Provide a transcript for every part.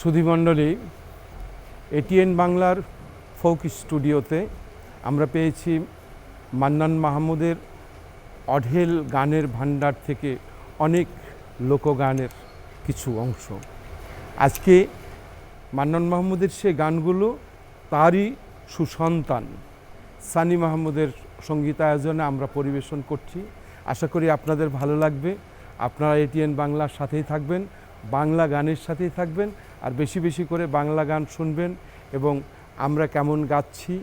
সুধীমণ্ডলী, ATN বাংলার folk স্টুডিওতে আমরা পেয়েছি মান্নান মাহমুদের অঢেল গানের ভাণ্ডার থেকে অনেক লোকগানের কিছু অংশ। আজকে মান্নান মাহমুদের সে গানগুলো তারই সুসন্তান সানি মাহমুদের সঙ্গীতায়োজনে আমরা পরিবেশন করছি। আশা করি আপনাদের ভালো লাগবে। আপনারা এটিএন বাংলার সাথেই থাকবেন, বাংলা গানের সাথেই থাকবেন, আর বেশি বেশি করে বাংলা গান শুনবেন এবং আমরা কেমন গাচ্ছি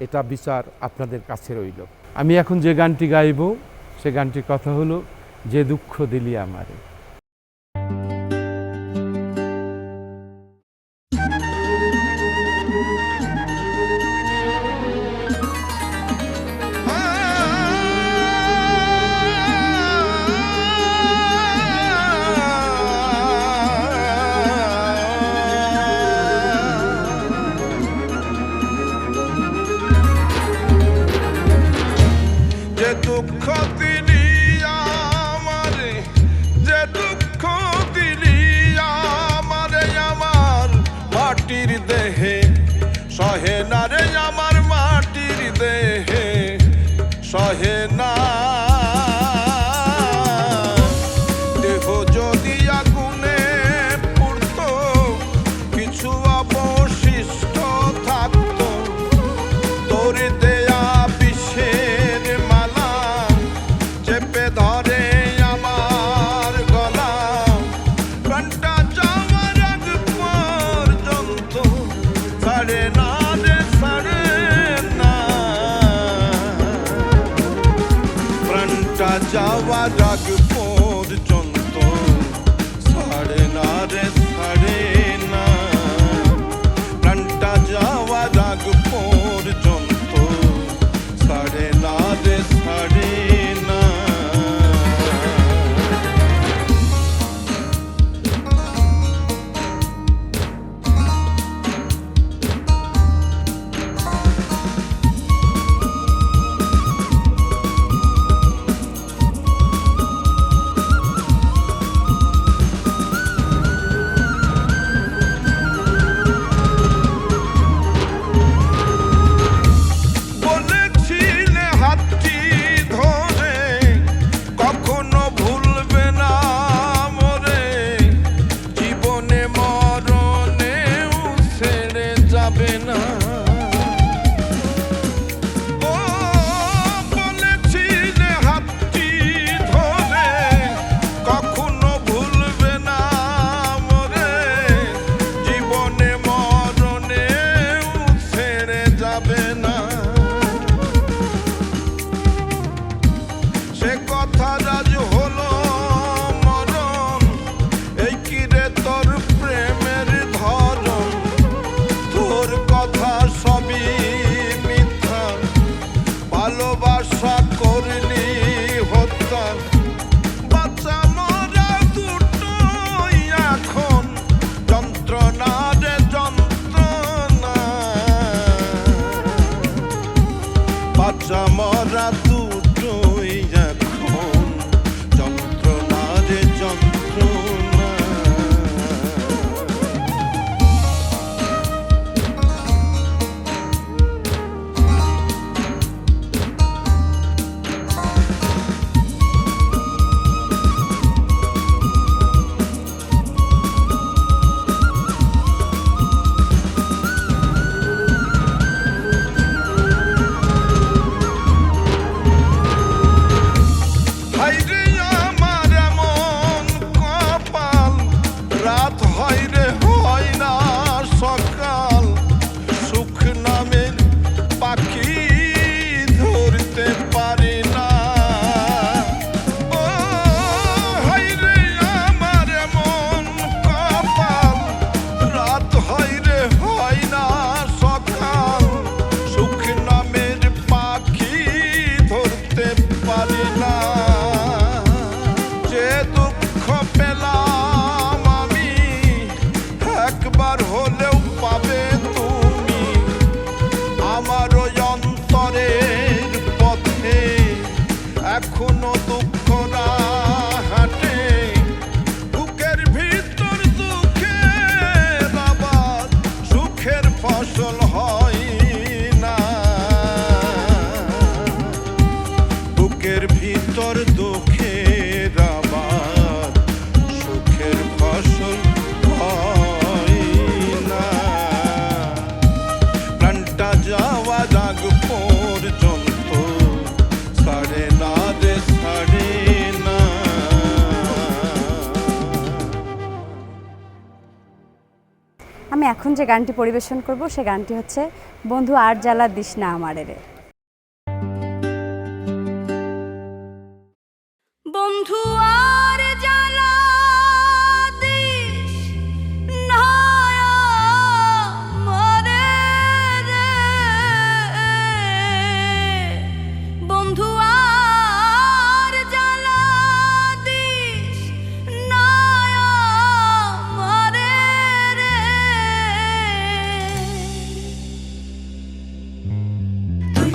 এটা বিচার আপনাদের কাছে রইল। আমি এখন যে গানটি গাইব সে গানটির কথা হলো যে দুঃখ দিলি আমারে। দুঃখ দিলি আমারে, যে দুঃখ দিলি আমারে, আমার মাটির দেহে সহে না রে, আমার মাটির দেহে সহে না। দেহ যদি আগুনে পুড়তো, কিছু অবশিষ্ট থাকতো, তোর দেয়া বিষের মালা চেপে ধরে আমার গলা। প্রাণটা যাওয়ার আগ পর্যন্ত ছাড়ে না রে, ছাড়ে না। প্রাণটা যাওয়ার আগ পর্যন্ত ছাড়ে না রে, ছাড়ে না। প্রাণটা যাওয়ার আগ পর্যন্ত ছাড়ে না রে, ছাড়ে না। আমি এখন যে গানটি পরিবেশন করব সে গানটি হচ্ছে বন্ধু আর জ্বালা দিস না আমারে রে। বন্ধু আর জ্বালা দিস না আমারে রে, বন্ধু আর জ্বালা দিস না আমারে রে, তুই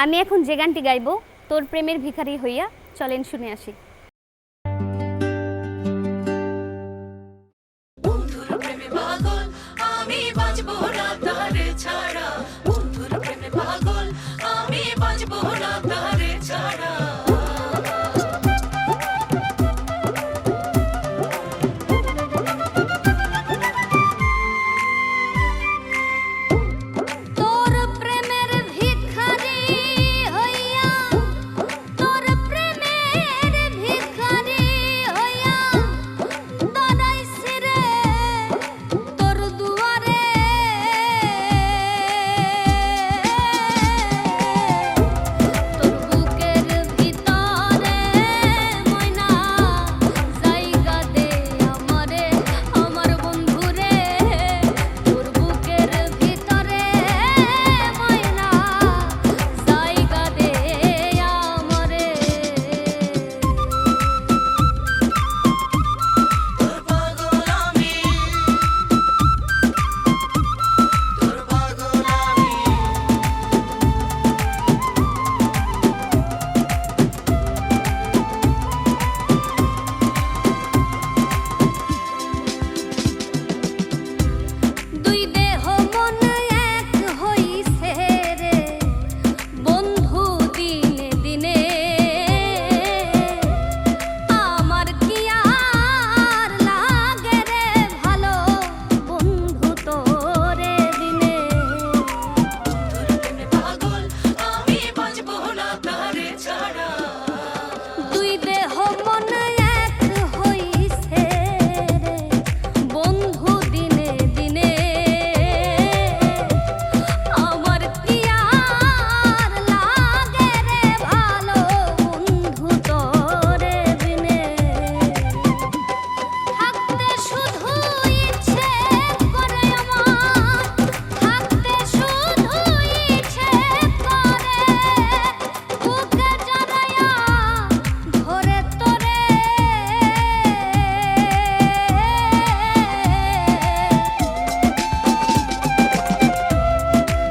আমি এখন যে গানটি গাইব তোর প্রেমের ভিখারি হইয়া, চলেন শুনে আসি। বন্ধুর প্রেমে পাগল আমি বাঁচবো না তারে ছাড়া, বন্ধুর প্রেমে পাগল আমি বাঁচবো না তারে ছাড়া। তোর প্রেমের ভিখারি হইয়া, তোর প্রেমের ভিখারি হইয়া দাঁড়াইছি রে তোর দুয়ারে। তোর বুকের ভিতরে ময়না জায়গা দে আমারে, আমার বন্ধুরে। তোর বুকের ভিতরে ময়না জায়গা দে আমারে। তোর পাগল আমি, তোর পাগল আমি। দুই দেহ মন এক হইছে রে বন্ধু দিনে দিনে। আমার কি আর লাগে রে ভালো বন্ধু তোরে দিনে। তোর প্রেমে পাগল আমি বাঁচবো না তারে ছাড়া। দুই দেহ মন এক হইছে রে বন্ধু দিনে দিনে। আমার কি আর লাগে রে ভালো বন্ধু তোরে বিনে। থাকতে শুধু ইচ্ছে করে আমার, থাকতে শুধু ইচ্ছে করে বুকে জড়াইয়া ধরে তোরে।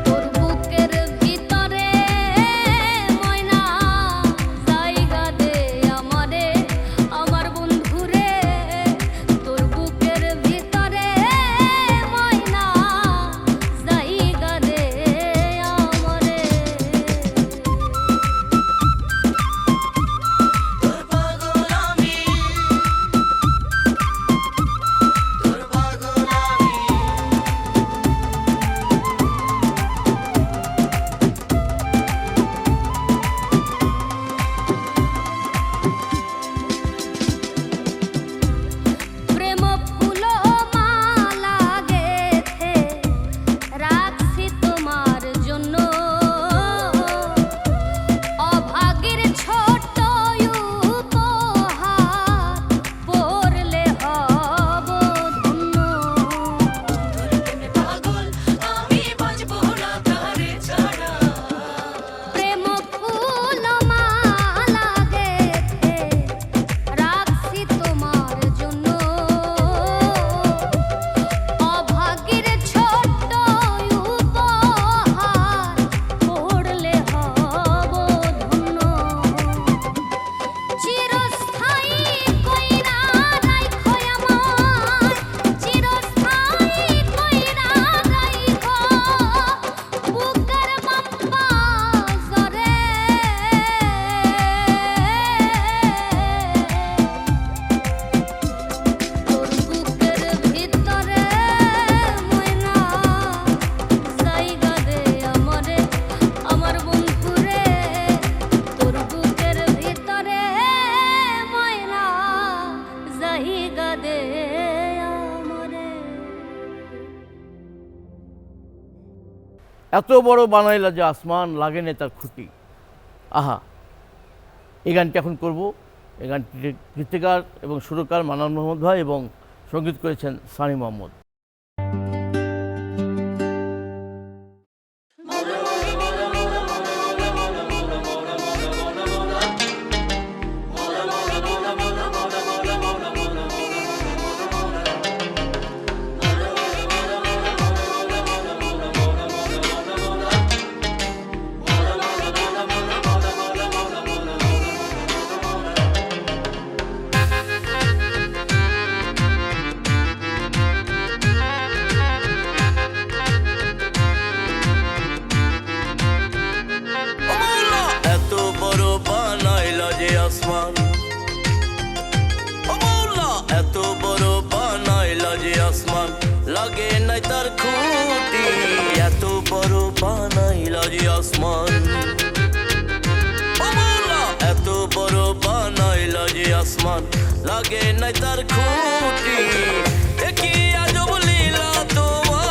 তোর বুকের ভিতরে ময়না জায়গা দে আমারে, আমার বন্ধুরে। তোর বুকের ভিতরে ময়না জায়গা দে আমারে। তোর পাগল আমি, তোর পাগল আমি। প্রেম ফুল মালা গেথে রাখছি তোমার জন্য। অভাগীর ছোট উপহার পড়লে হব ধন্য। তোর প্রেমে পাগল আমি বাঁচবো না তারে ছাড়া। প্রেম ফুল মালা গেথে রাখছি তোমার জন্য। অভাগীর ছোট উপহার পড়লে হব ধন্য। চিরস্থায়ী কইরা রাইখো আমায়, চিরস্থায়ী কইরা রাইখো বুকের বাম্পা জরে। তোর বুকের ভিতরে ময়না জায়গা দে আমারে, আমার বন্ধুরে। তোর বুকের ভিতরে ময়না জায়গা দে আমারে। এত বড় বানাইলা যে আসমান লাগে না তার খুঁটি। আহা, এই গানটি এখন করব। এই গানটির গীতিকার এবং সুরকার মান্নান মোহাম্মদ ভাই এবং সঙ্গীত করেছেন সানি মোহাম্মদ। মোলা তার খুঁটি, এত বড় বানাইলা যে আসমান। ও মৌলা, এত বড় বানাইলা যে আসমান, লাগে নাই তার খুঁটি। এ কি আজব লীলা তোমার,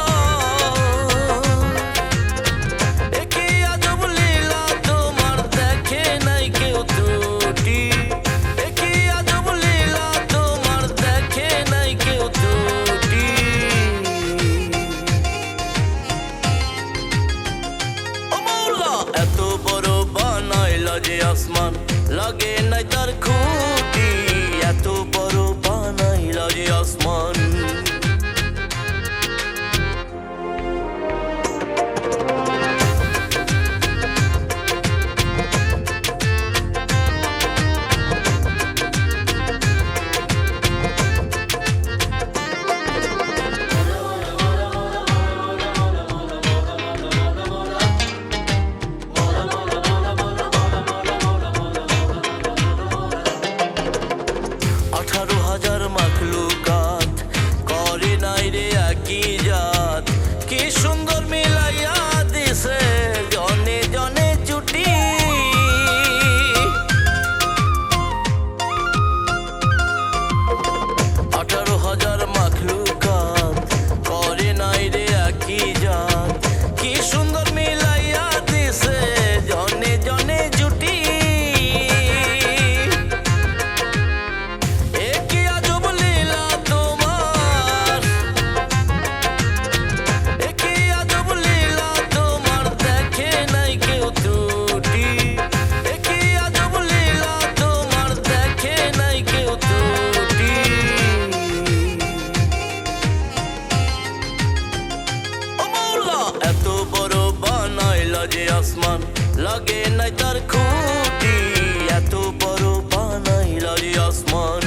এ কি আজব লীলা তোমার, দেখে নাই কেউ ত্রুটি। এ কি আজব লীলা তোমার, দেখে নাই কেউ ত্রুটি। ও মৌলা, এত বড় বানাইলা যে আসমান, লাগে নাই তার খুঁটি, এত বড় বানাইলা যে আসমান। মাখলুকাত করে নাই রে একই জাত, কি সুন্দর মিলাইয়া দিছে জনে জনে জুটি। 18,000 মাখলুকাত করে নাই রে একই জাত, কি সুন্দর মিলাইয়া দিছে জনে জনে জুটি। এত বড় বানাইলা যে আসমান, লাগে নাই তার খুঁটি, এত বড় বানাইলা যে আসমান।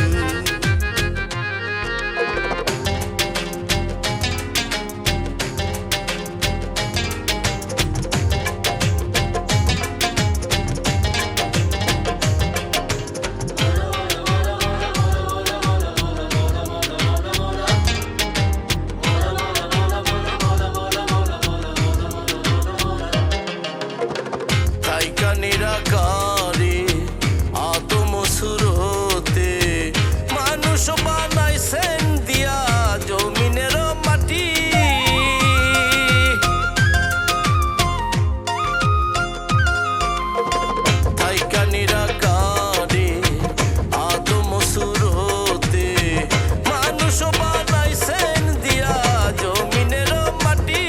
নিরাকারে আদম সুরতে মানুষ বানাইছেন দিয়া জমিনের মাটি। থাইকা নিরাকারে আদম সুরতে মানুষ বানাইছেন দিয়া জমিনের মাটি।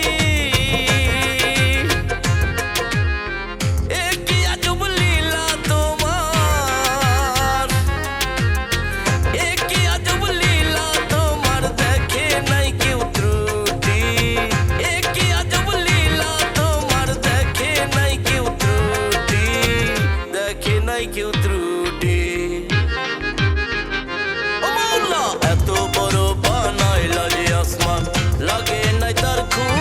কেউ ত্রুটি। ও মৌলা, এত বড় বানাইলা যে আসমান, লাগে নাই তার খুঁটি।